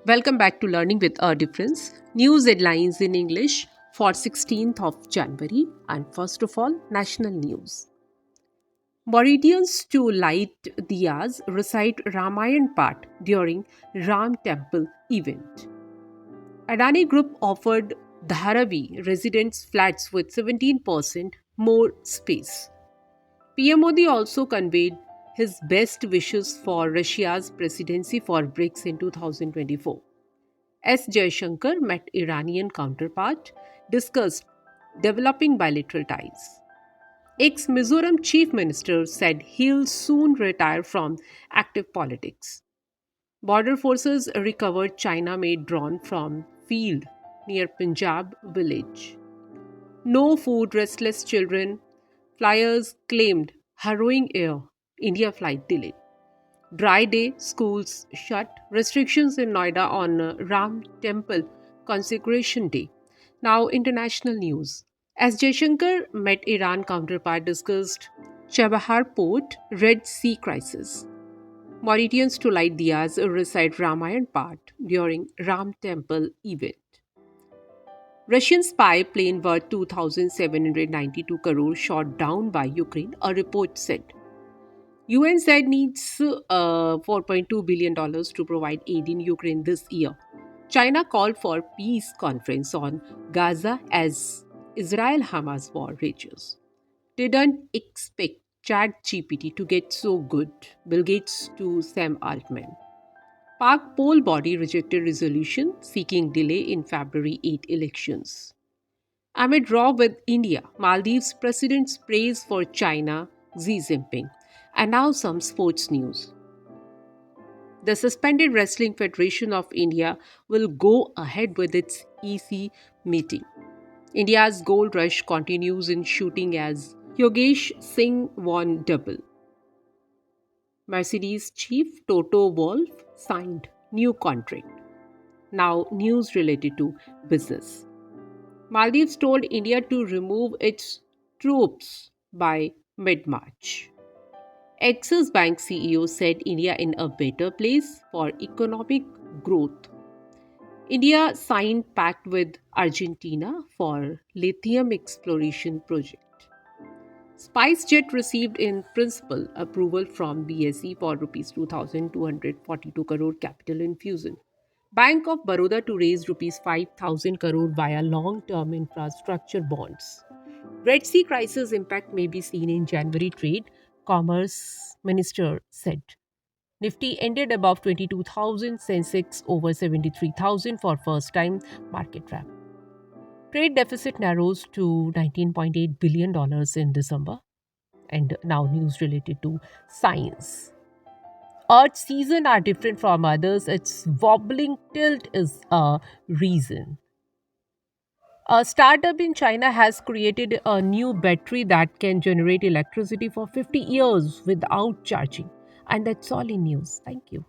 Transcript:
Welcome back to Learning with a Difference. News headlines in English for 16th of January, and first of all, national news. Mauritanians to light diyas recite Ramayan part during Ram Temple event. Adani Group offered Dharavi residents flats with 17% more space. PM Modi also conveyed his best wishes for Russia's presidency for BRICS in 2024. S. Jaishankar met Iranian counterpart, discussed developing bilateral ties. Ex Mizoram Chief Minister said he'll soon retire from active politics. Border forces recovered China made drone from field near Punjab village. No food, restless children. Flyers claimed harrowing air. India flight delayed. Dry day, schools shut, restrictions in Noida on Ram Temple consecration day. Now, international news. As Jaishankar met Iran counterpart, discussed Chabahar port, Red Sea crisis. Mauritanians to light diyas recite Ramayan part during Ram Temple event. Russian spy plane worth 2,792 crore shot down by Ukraine, a report said. UN said needs $4.2 billion dollars to provide aid in Ukraine this year. China called for peace conference on Gaza as Israel-Hamas war rages. Didn't expect ChatGPT to get so good. Bill Gates to Sam Altman. Pak poll body rejected resolution seeking delay in February 8 elections. Amid row with India, Maldives president's praise for China, Xi Jinping. And now some sports news. The suspended Wrestling Federation of India will go ahead with its EC meeting. India's gold rush continues in shooting as Yogesh Singh won double. Mercedes chief Toto Wolff signed new contract. Now news related to business. Maldives told India to remove its troops by mid-March. Axis Bank CEO said India in a better place for economic growth. India signed pact with Argentina for lithium exploration project. SpiceJet received in principle approval from BSE for rupees 2242 crore capital infusion. Bank of Baroda to raise rupees 5000 crore via long-term infrastructure bonds. Red Sea crisis impact may be seen in January trade, Commerce Minister said. Nifty ended above 22,000, Sensex over 73,000 for first time market wrap. Trade deficit narrows to $19.8 billion in December. And now news related to science. Earth season are different from others. Its wobbling tilt is a reason. A startup in China has created a new battery that can generate electricity for 50 years without charging. And that's all in news. Thank you.